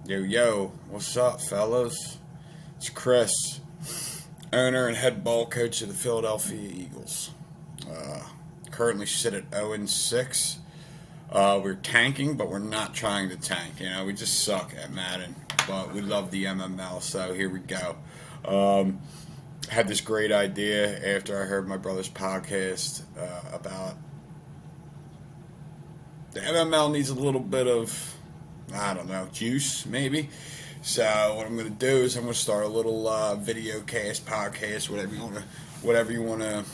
Yo, yo, what's up, fellas? It's Chris, owner and head ball coach of the Philadelphia Eagles. Uh, Currently sit at 0-6. We're tanking, but we're not trying to tank. You know, we just suck at Madden, but we love the MML, so here we go. Um, Had this great idea after I heard my brother's podcast about the MML needs a little bit of, I don't know, juice maybe. So what I'm going to do is I'm going to start a little video cast, podcast, whatever you want to,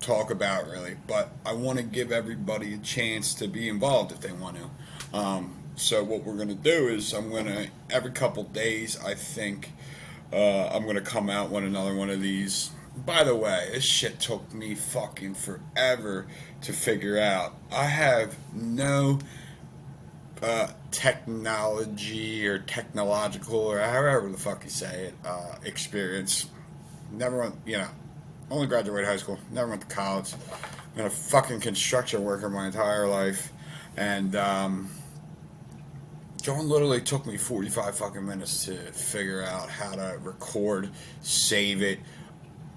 talk about really. But I want to give everybody a chance to be involved if they want to. So what we're going to do is I'm going to every couple days I think I'm going to come out with another one of these. By the way, this shit took me fucking forever to figure out. I have no technology or technological or however the fuck you say it experience. Never went, only graduated high school. Never went to college. Been a fucking construction worker my entire life, and John literally took me 45 fucking minutes to figure out how to record, save it,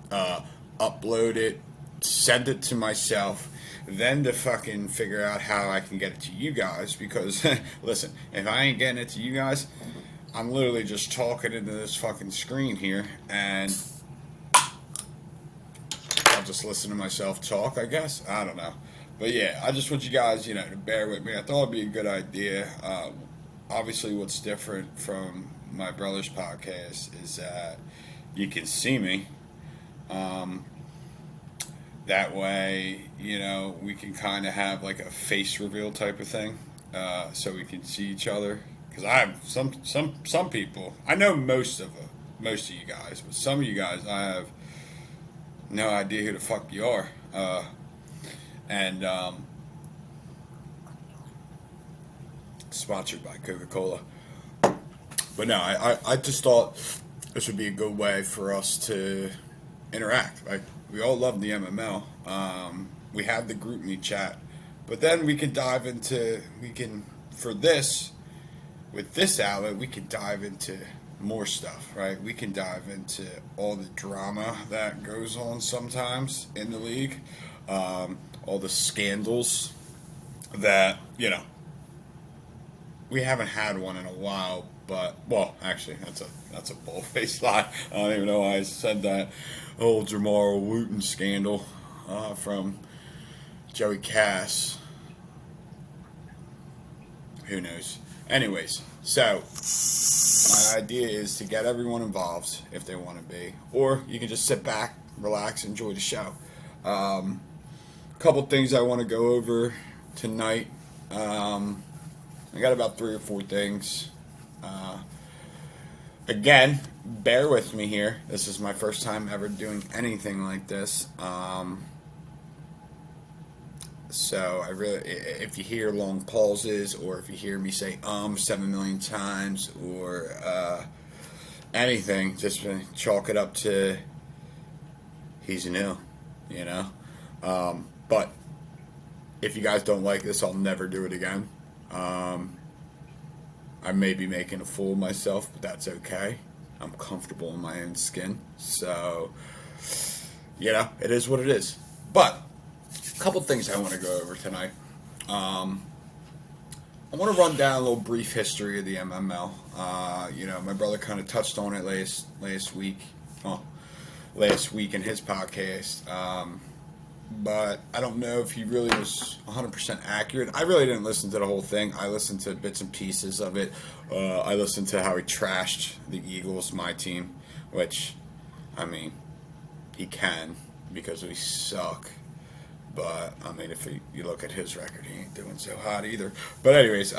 upload it, send it to myself, then to fucking figure out how I can get it to you guys. Because, listen, if I ain't getting it to you guys, I'm literally just talking into this fucking screen here, and I'll just listen to myself talk, I guess. I don't know. But yeah, I just want you guys, to bear with me. I thought it'd be a good idea. Obviously, what's different from my brother's podcast is that you can see me. That way, we can kind of have like a face reveal type of thing, so we can see each other. Because I have some people, I know most of you guys, but some of you guys I have no idea who the fuck you are, and sponsored by Coca-Cola. But no, I just thought this would be a good way for us to interact. Like, we all love the MML. We have the group me chat, but then we can dive into, with this outlet, we can dive into more stuff, right? We can dive into all the drama that goes on sometimes in the league, all the scandals that, we haven't had one in a while, but, well, actually, that's a bull-faced lie. I don't even know why I said that. Old Jamar Wooten scandal from Joey Cass. Who knows? Anyways, so my idea is to get everyone involved if they want to be, or you can just sit back, relax, enjoy the show. Couple things I want to go over tonight. I got about 3 or 4 things. Again, bear with me here. This is my first time ever doing anything like this. So I really, if you hear long pauses, or if you hear me say 7 million times, or anything, just chalk it up to he's new, But if you guys don't like this, I'll never do it again. I may be making a fool of myself, but that's okay. I'm comfortable in my own skin. So, it is what it is. But, a couple things I want to go over tonight. I want to run down a little brief history of the MML. My brother kind of touched on it last week in his podcast. But I don't know if he really was 100% accurate. I really didn't listen to the whole thing. I listened to bits and pieces of it. I listened to how he trashed the Eagles, my team, which, he can, because we suck. But, if you look at his record, he ain't doing so hot either. But anyways,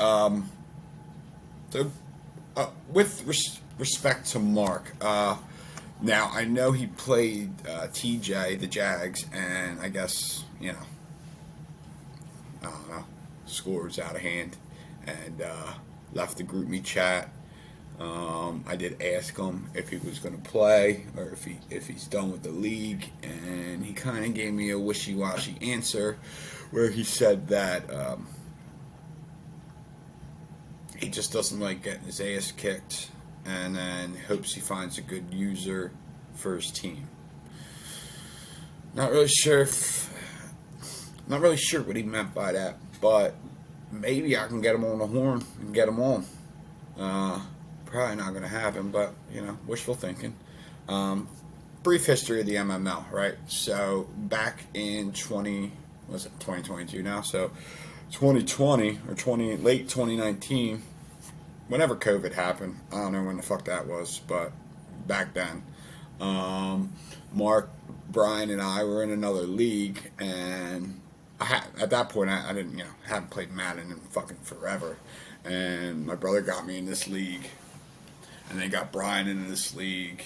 with respect to Mark, now, I know he played TJ, the Jags, and I guess, I don't know, score was out of hand, and left the group me chat. I did ask him if he was going to play, or if he's done with the league, and he kind of gave me a wishy-washy answer, where he said that he just doesn't like getting his ass kicked, and then hopes he finds a good user for his team. Not really sure what he meant by that, but maybe I can get him on the horn and get him on. Probably not going to happen, but wishful thinking. Brief history of the MML, right? So back in 2022 now? So 2020 or late 2019, whenever COVID happened, I don't know when the fuck that was, but back then, Mark, Brian, and I were in another league, and at that point I didn't, haven't played Madden in fucking forever, and my brother got me in this league, and they got Brian into this league,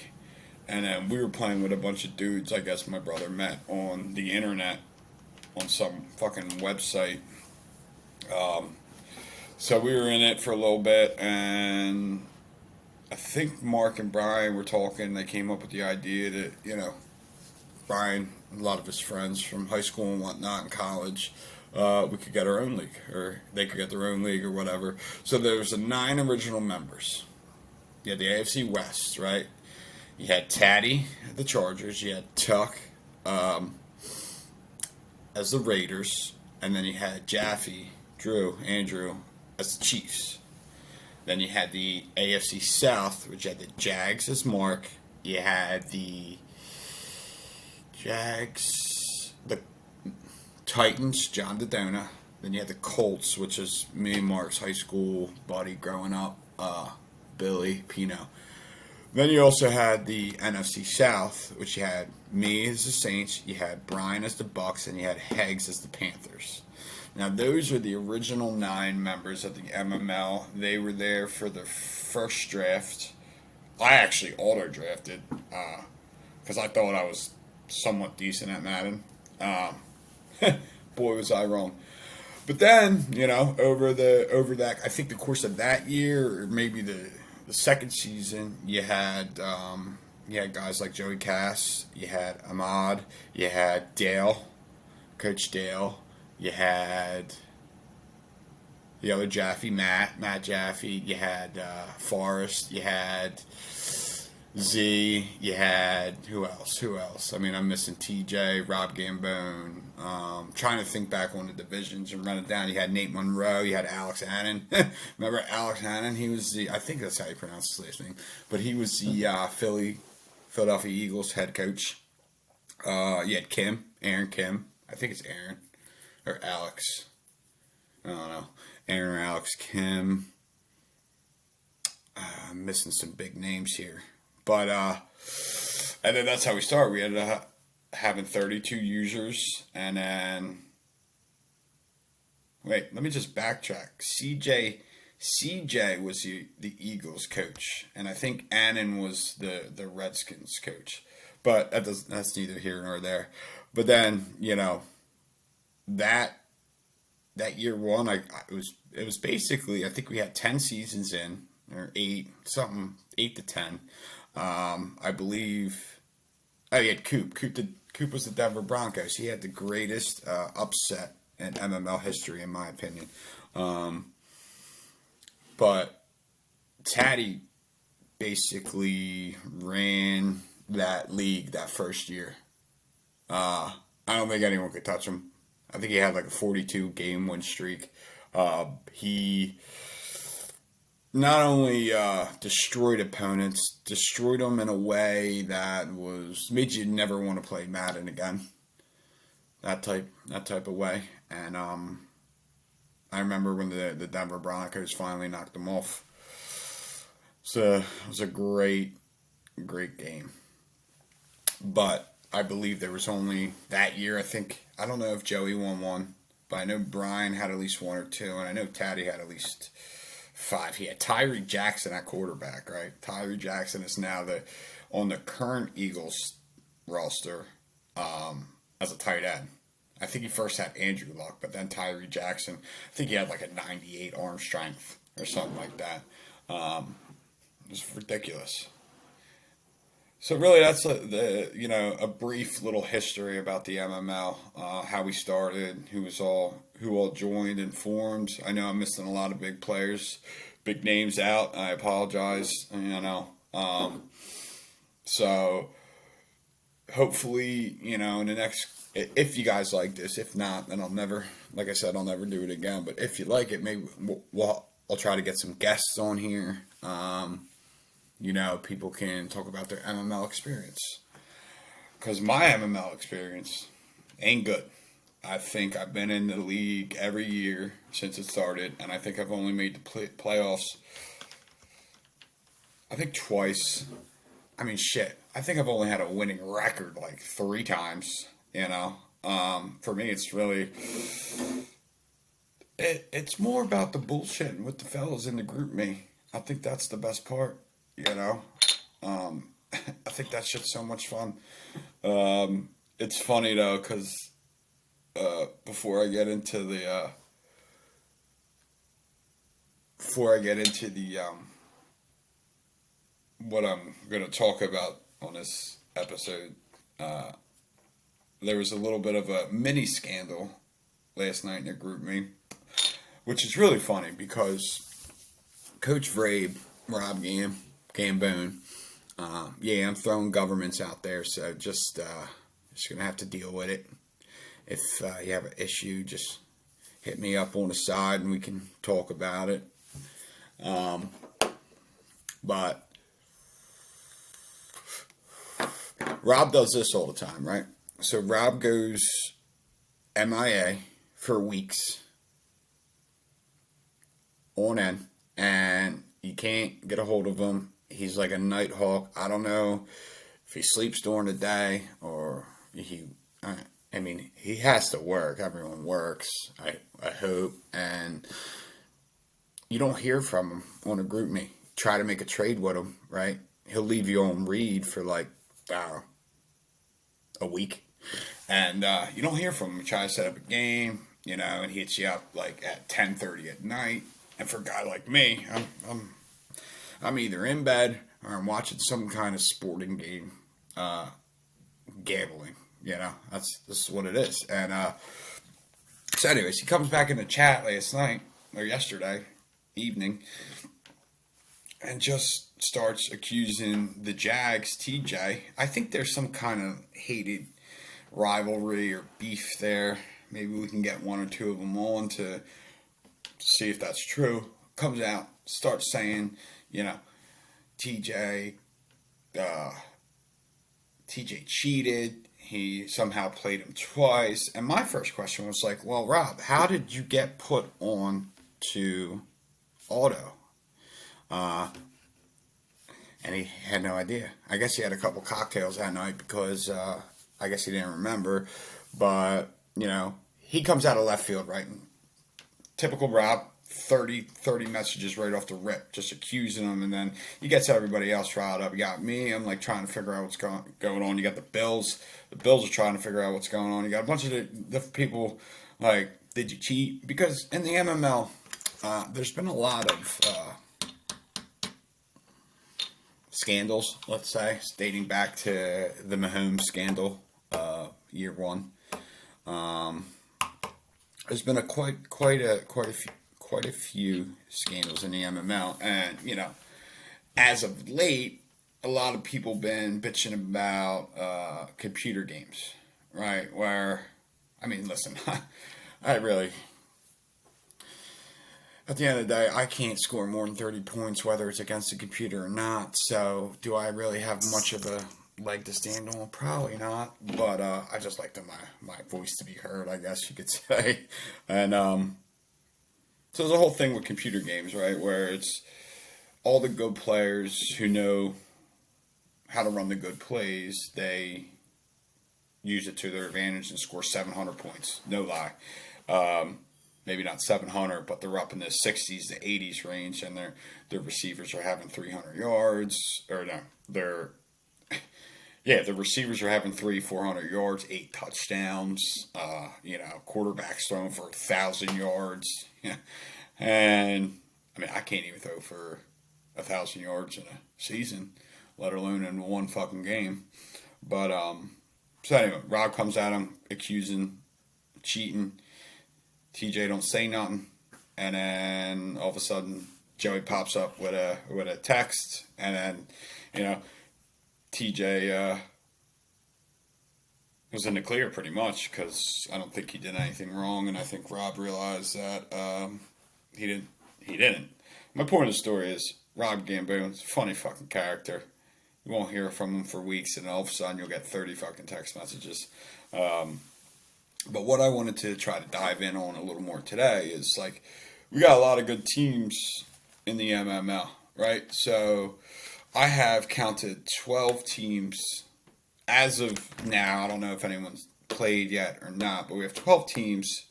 and then we were playing with a bunch of dudes. I guess my brother met on the internet on some fucking website. So we were in it for a little bit, and I think Mark and Brian were talking. They came up with the idea that, Brian, a lot of his friends from high school and whatnot and college, we could get our own league, or they could get their own league or whatever. So there was 9 original members. You had the AFC West, right? You had Taddy, the Chargers. You had Tuck as the Raiders. And then you had Jaffe, Andrew, as the Chiefs. Then you had the AFC South, which had the Jags as Mark. You had the Jags, the Titans, John Dodona. Then you had the Colts, which is me and Mark's high school buddy growing up, Billy Pino. Then you also had the NFC South, which you had me as the Saints, you had Brian as the Bucks, and you had Heggs as the Panthers. Now, those are the original 9 members of the MML. They were there for the first draft. I actually auto-drafted because I thought I was somewhat decent at Madden. Boy, was I wrong. But then, over that, I think the course of that year, or maybe the second season, you had guys like Joey Cass, you had Ahmad, you had Dale, Coach Dale, you had the other Jaffe, Matt Jaffe, you had Forrest, you had Z, you had who else? I mean, I'm missing TJ, Rob Gambone. Trying to think back on the divisions and run it down. You had Nate Monroe, you had Alex Hannon. Remember Alex Hannon? He was I think that's how you pronounce his last name, but he was the Philadelphia Eagles head coach. You had Aaron Kim. I think it's Aaron or Alex. I don't know. Aaron or Alex Kim. I'm missing some big names here. But, and then that's how we started. We ended up having 32 users, and then, wait, let me just backtrack. CJ was the Eagles coach, and I think Annan was the Redskins coach. But that's neither here nor there. But then, that year one, it was basically, I think we had 10 seasons in, or 8 to 10. I believe. Oh, he had Coop. Coop was the Denver Broncos. He had the greatest upset in MML history, in my opinion. But Taddy basically ran that league that first year. I don't think anyone could touch him. I think he had like a 42 game win streak. He not only destroyed opponents, destroyed them in a way that made you never want to play Madden again. That type of way. And I remember when the Denver Broncos finally knocked them off. So it was a great game. But I believe there was only that year, I don't know if Joey won one, but I know Brian had at least 1 or 2, and I know Taddy had at least 5. He had Tyree Jackson at quarterback, right? Tyree Jackson is now on the current Eagles roster as a tight end. I think he first had Andrew Luck, but then Tyree Jackson, I think he had like a 98 arm strength or something like that. It was ridiculous. So really, that's a brief little history about the MML, how we started, who all joined and formed. I know I'm missing a lot of big players big names out. I apologize. So hopefully, in the next, if you guys like this, if not, then I'll never, like I said, I'll never do it again. But if you like it, maybe I'll try to get some guests on here. People can talk about their MML experience. Because my MML experience ain't good. I think I've been in the league every year since it started, and I think I've only made the playoffs, I think twice. I mean, shit. I think I've only had a winning record like 3 times, For me, it's really... It's more about the bullshitting with the fellas in the group me. I think that's the best part, I think that shit's so much fun. It's funny though, because before I get into the what I'm going to talk about on this episode, there was a little bit of a mini scandal last night in the group me, which is really funny because Coach Vrabe, Rob Gambone, I'm throwing governments out there, so just gonna have to deal with it. If you have an issue, just hit me up on the side and we can talk about it. But Rob does this all the time, right? So Rob goes MIA for weeks on end, and you can't get a hold of him. He's like a night hawk. I don't know if he sleeps during the day or he has to work. Everyone works, I hope. And you don't hear from him on a group me. Try to make a trade with him, right? He'll leave you on read for like, a week. And you don't hear from him. He tries to set up a game, and he hits you up like at 10:30 at night. And for a guy like me, I'm either in bed or I'm watching some kind of sporting game, gambling. This is what it is. And so, anyways, he comes back in the chat last night or yesterday evening, and just starts accusing the Jags, TJ. I think there's some kind of hated rivalry or beef there. Maybe we can get 1 or 2 of them on to see if that's true. Comes out, starts saying, TJ cheated. He somehow played him twice. And my first question was like, well, Rob, how did you get put on to auto? And he had no idea. I guess he had a couple cocktails that night because I guess he didn't remember. But, he comes out of left field, right? And typical Rob, 30 messages right off the rip, just accusing him, and then he gets everybody else riled up. You got me, I'm like trying to figure out what's going on. You got the Bills are trying to figure out what's going on. You got a bunch of the people like, did you cheat? Because in the MML, there's been a lot of scandals, let's say, dating back to the Mahomes scandal, year 1. There's been quite a few scandals in the MML, and as of late, a lot of people been bitching about computer games, right? Where, listen, at the end of the day, I can't score more than 30 points, whether it's against a computer or not. So, do I really have much of a leg to stand on? Probably not. But I just like my voice to be heard, I guess you could say. And so there's a whole thing with computer games, right, where it's all the good players who know how to run the good plays, they use it to their advantage and score 700 points. No lie. Maybe not 700, but they're up in the 60s to 80s range, and their receivers are having 300 yards. Or no, the receivers are having 400 yards, 8 touchdowns. Quarterbacks throwing for 1,000 yards. And I can't even throw for 1,000 yards in a season, let alone in one fucking game. But so anyway, Rob comes at him accusing cheating. TJ don't say nothing, and then all of a sudden Joey pops up with a text, and then TJ was in the clear pretty much because I don't think he did anything wrong, and I think Rob realized that he didn't. He didn't. My point of the story is Rob Gambone's a funny fucking character. You won't hear from him for weeks, and all of a sudden you'll get 30 fucking text messages. But what I wanted to try to dive in on a little more today is like we got a lot of good teams in the MML, right? So I have counted 12 teams as of now. I don't know if anyone's played yet or not, but we have 12 teams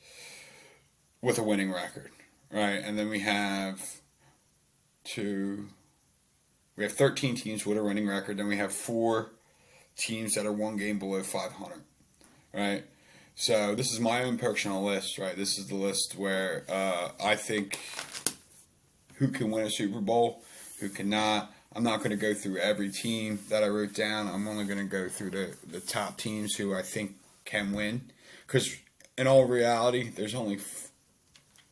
with a winning record, right? And then we have 13 teams with a winning record. Then we have 4 teams that are one game below 500, right? So this is my own personal list, right? This is the list where I think who can win a Super Bowl, who cannot. I'm not going to go through every team that I wrote down. I'm only going to go through the top teams who I think can win. Because in all reality, there's only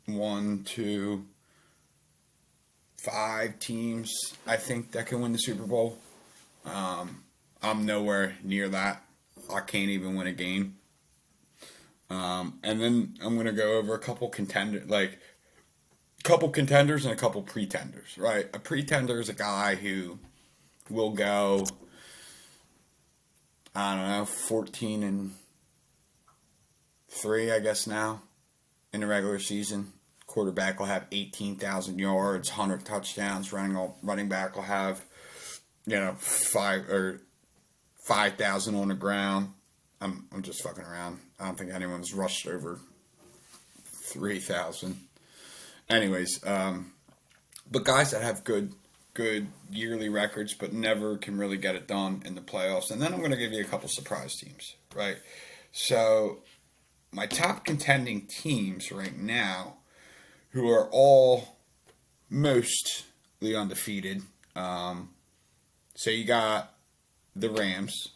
1, 2, 5 teams I think that can win the Super Bowl. I'm nowhere near that. I can't even win a game. And then I'm going to go over a couple contenders and a couple pretenders, right? A pretender is a guy who will go, I don't know, 14-3, I guess now, in the regular season. Quarterback will have 18,000 yards, 100 touchdowns. Running back will have, 5,000 on the ground. I'm just fucking around. I don't think anyone's rushed over 3,000. Anyways, but guys that have good yearly records, but never can really get it done in the playoffs. And then I'm going to give you a couple surprise teams, right? So my top contending teams right now, who are all mostly undefeated. So you got the Rams,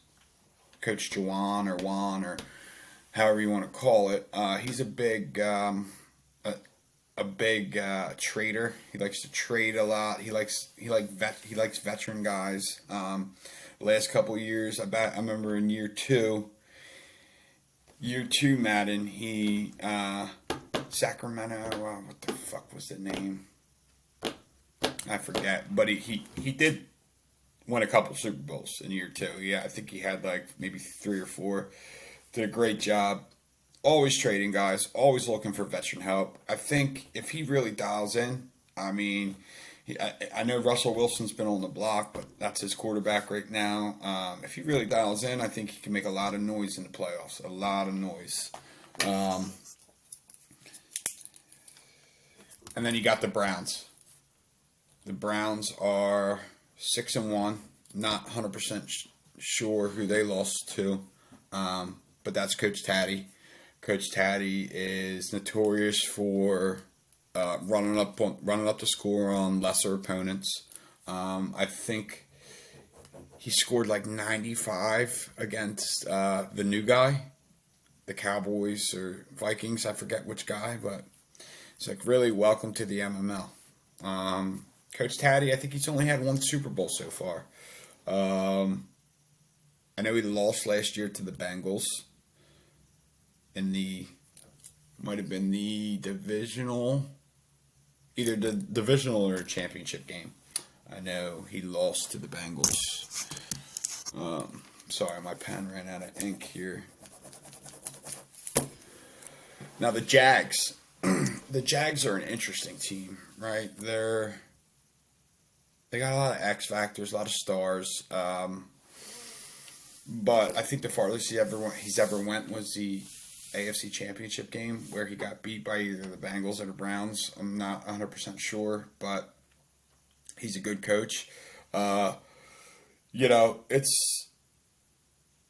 Coach Juwan or Juan or however you want to call it. He's a big trader. He likes to trade a lot. He likes veteran guys. Last couple of years, I remember in year two Madden, he Sacramento. What the fuck was the name? I forget. But he did win a couple Super Bowls in year 2. Yeah, I think he had like maybe 3 or 4. Did a great job. Always trading guys. Always looking for veteran help. I think if he really dials in, I mean, I know Russell Wilson's been on the block, but that's his quarterback right now. If he really dials in, I think he can make a lot of noise in the playoffs. A lot of noise. And then you got the Browns. The Browns are 6-1. Not 100% sure who they lost to, but that's Coach Taddy. Coach Taddy is notorious for running up the score on lesser opponents. I think he scored like 95 against the new guy, the Cowboys or Vikings. I forget which guy, but it's like really welcome to the MML. Coach Taddy, I think he's only had 1 Super Bowl so far. I know he lost last year to the Bengals in might have been the divisional, either the divisional or championship game. I know he lost to the Bengals. Sorry, my pen ran out of ink here. Now the Jags. The Jags are an interesting team, right? They got a lot of X factors, a lot of stars. But I think the farthest he's ever went was the AFC Championship game where he got beat by either the Bengals or the Browns. I'm not 100% sure, but he's a good coach.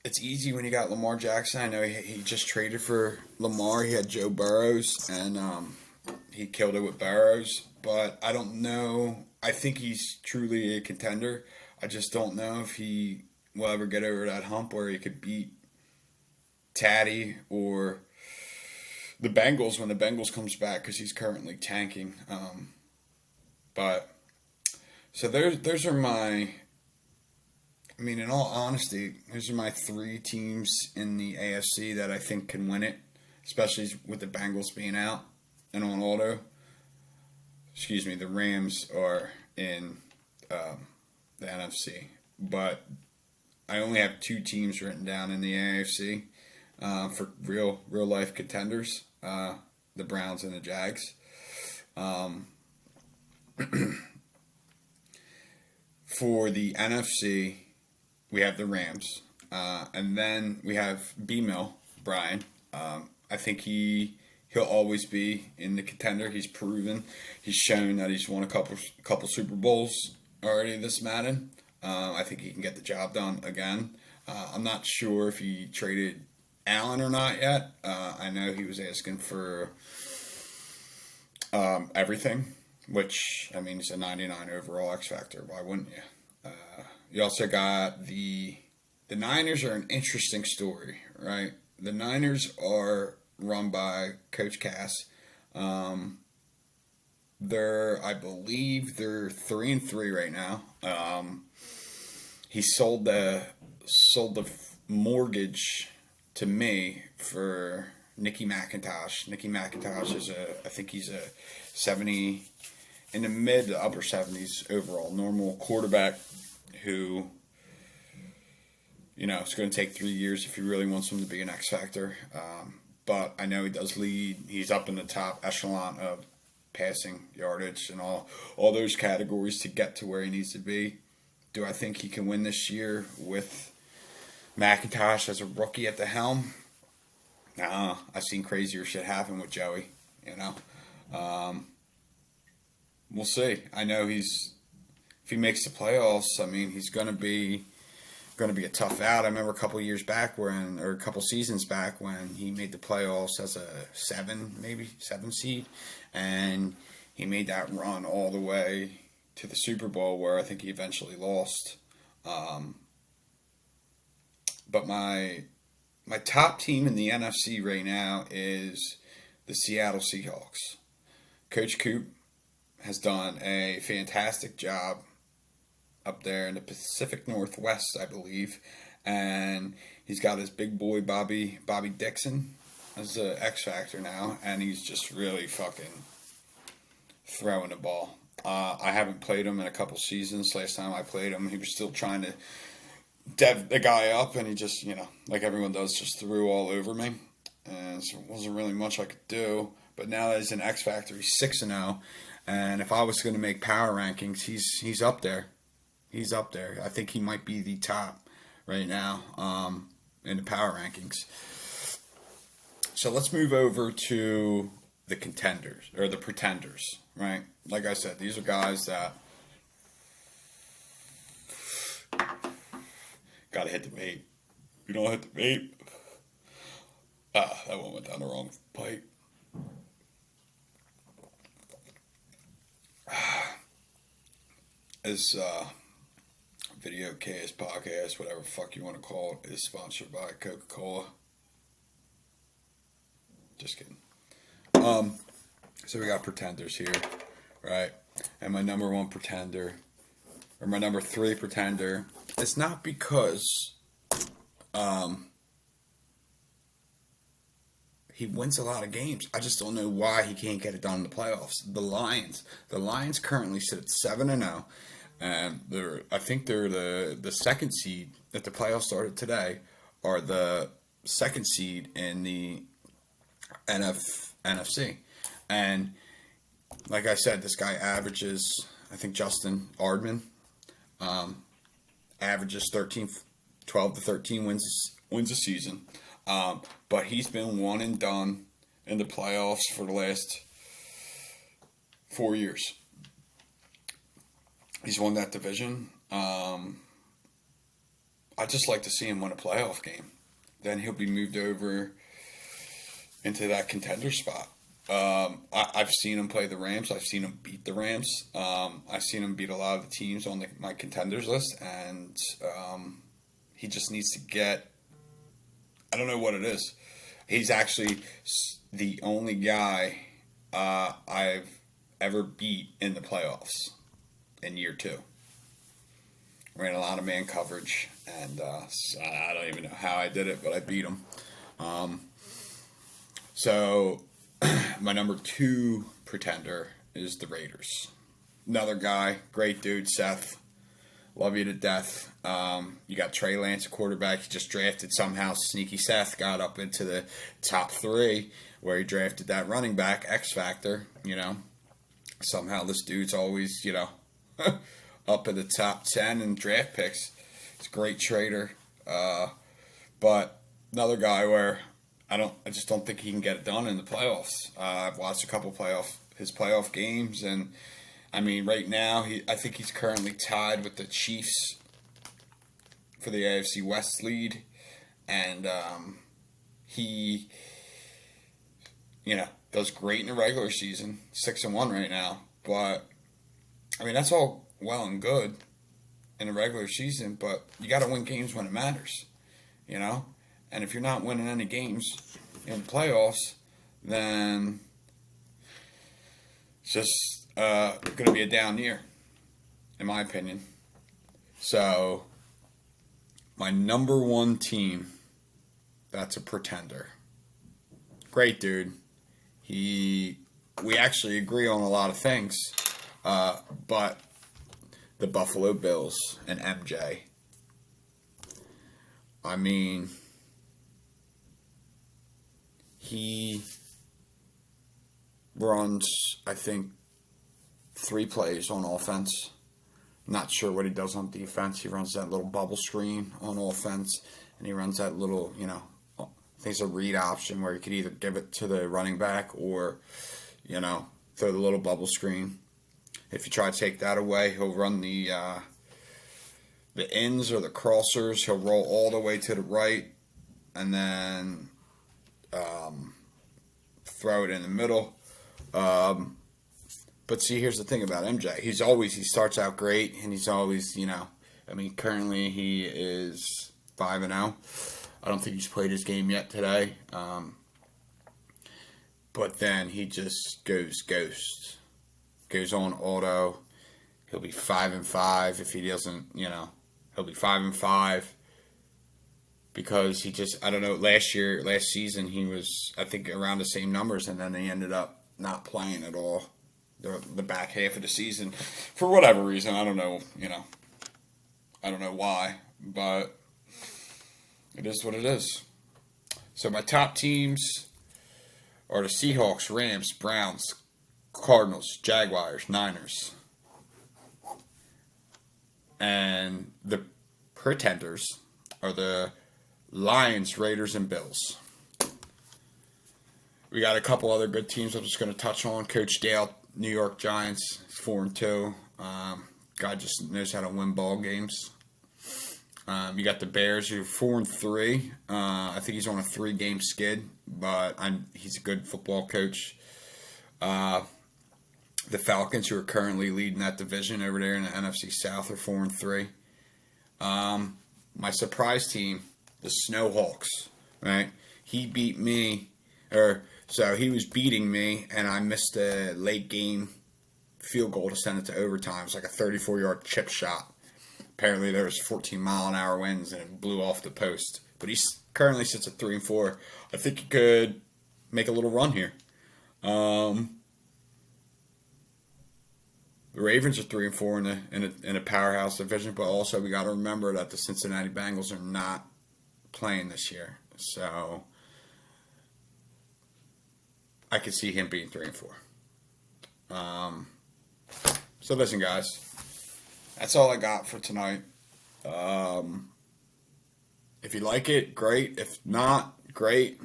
It's easy when you got Lamar Jackson. I know he just traded for Lamar. He had Joe Burrows, and he killed it with Burrows. But I don't know. I think he's truly a contender. I just don't know if he will ever get over that hump where he could beat Taddy or the Bengals when the Bengals comes back, because he's currently tanking. But so those are my. I mean, in all honesty, those are my three teams in the AFC that I think can win it, especially with the Bengals being out and on auto. Excuse me, the Rams are in the NFC, but I only have two teams written down in the AFC for real life contenders: the Browns and the Jags. For the NFC, we have the Rams, and then we have B-Mill, Brian. I think he'll always be in the contender. He's proven, he's shown that he's won a couple Super Bowls already this Madden. I think he can get the job done again. I'm not sure if he traded Allen or not yet. I know he was asking for everything, which, I mean, he's a 99 overall X Factor. Why wouldn't you? You also got the Niners are an interesting story, right? The Niners are run by Coach Cass. I believe they're 3-3 right now. He sold the mortgage to me for Nicky McIntosh. Nicky McIntosh is I think he's a 70 in the mid to upper 70s overall normal quarterback who, you know, it's going to take 3 years if he really wants him to be an X Factor. But I know he does lead. He's up in the top echelon of passing yardage and all those categories to get to where he needs to be. Do I think he can win this year with McIntosh as a rookie at the helm? Nah, I've seen crazier shit happen with Joey, you know. We'll see. I know if he makes the playoffs, I mean, he's going to be a tough out. I remember a couple seasons back when he made the playoffs as a 7 seed, and he made that run all the way to the Super Bowl where I think he eventually lost. But my top team in the NFC right now is the Seattle Seahawks. Coach Coop has done a fantastic job up there in the Pacific Northwest, I believe, and he's got his big boy Bobby Dixon as the X Factor now, and he's just really fucking throwing the ball. I haven't played him in a couple seasons. Last time I played him, he was still trying to dev the guy up, and he just, you know, like everyone does, just threw all over me, and so it wasn't really much I could do. But now that he's an X Factor, he's 6-0, and if I was going to make power rankings, he's up there. He's up there. I think he might be the top right now in the power rankings. So let's move over to the contenders, or the pretenders, right? Like I said, these are guys that gotta hit the vape. If you don't hit the vape, that one went down the wrong pipe. This video cast, podcast, whatever the fuck you want to call it, is sponsored by Coca-Cola. Just kidding. So we got pretenders here, right? And my number one pretender, or my number 3 pretender, it's not because he wins a lot of games. I just don't know why he can't get it done in the playoffs. The Lions currently sit at 7-0, and I think they're the second seed. If the playoffs started today, are the second seed in the NFC. And like I said, this guy averages, I think Justin Ardman averages 12 to 13 wins a season. But he's been one and done in the playoffs for the last 4 years. He's won that division. I just like to see him win a playoff game. Then he'll be moved over into that contender spot. I've seen him play the Rams. I've seen him beat the Rams. I've seen him beat a lot of the teams on my contenders list, and he just needs to get. I don't know what it is. He's actually the only guy I've ever beat in the playoffs in year 2. Ran a lot of man coverage, and so I don't even know how I did it, but I beat them. So my number 2 pretender is the Raiders. Another guy, great dude, Seth. Love you to death. You got Trey Lance, a quarterback. He just drafted somehow. Sneaky Seth got up into the top 3 where he drafted that running back, X Factor. Somehow this dude's always, up in the top 10 in draft picks. He's a great trader. But another guy where I just don't think he can get it done in the playoffs. I've watched a couple his playoff games, and I mean, right now, I think he's currently tied with the Chiefs for the AFC West lead, and he, does great in the regular season, 6-1 right now. But I mean, that's all well and good in the regular season, but you got to win games when it matters, And if you're not winning any games in the playoffs, then it's just going to be a down year, in my opinion. So, my number 1 team, that's a pretender. Great dude. We actually agree on a lot of things, but the Buffalo Bills and MJ. I mean, he runs, I think, 3 plays on offense. Not sure what he does on defense. He runs that little bubble screen on offense, and he runs that little, I think it's a read option where you could either give it to the running back or, throw the little bubble screen. If you try to take that away, he'll run the ends or the crossers. He'll roll all the way to the right and then throw it in the middle. But see, here's the thing about MJ. He starts out great, and he's always, currently he is 5-0. I don't think he's played his game yet today. But then he just goes ghost. Goes on auto. He'll be 5-5 if he doesn't, he'll be 5-5 because he just, I don't know, last season he was, I think, around the same numbers, and then he ended up not playing at all the back half of the season for whatever reason. I don't know, I don't know why, but it is what it is. So my top teams are the Seahawks, Rams, Browns, Cardinals, Jaguars, Niners. And the pretenders are the Lions, Raiders, and Bills. We got a couple other good teams I'm just going to touch on. Coach Dale, New York Giants, 4-2. Guy just knows how to win ball games. You got the Bears, who are 4-3. I think he's on a 3-game skid, but he's a good football coach. The Falcons, who are currently leading that division over there in the NFC South, are 4-3. My surprise team, the Snowhawks, right? He beat me, so he was beating me, and I missed a late game field goal to send it to overtime. It was like a 34-yard chip shot. Apparently there was 14-mile-an-hour winds, and it blew off the post. But he currently sits at 3-4. I think he could make a little run here. The Ravens are 3-4 in a powerhouse division, but also we got to remember that the Cincinnati Bengals are not playing this year, so I could see him being 3-4. So listen, guys, that's all I got for tonight. If you like it, great. If not, great.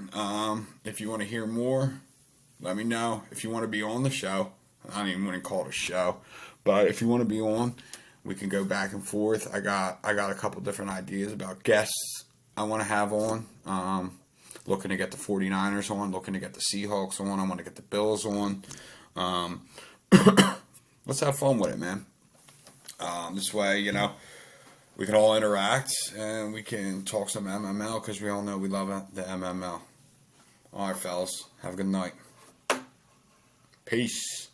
If you want to hear more, let me know. If you want to be on the show, I don't even want to call it a show, but if you want to be on, we can go back and forth. I got a couple different ideas about guests I want to have on. Looking to get the 49ers on, looking to get the Seahawks on, I want to get the Bills on. Let's have fun with it, man. This way, we can all interact and we can talk some MML because we all know we love the MML. All right, fellas. Have a good night. Peace.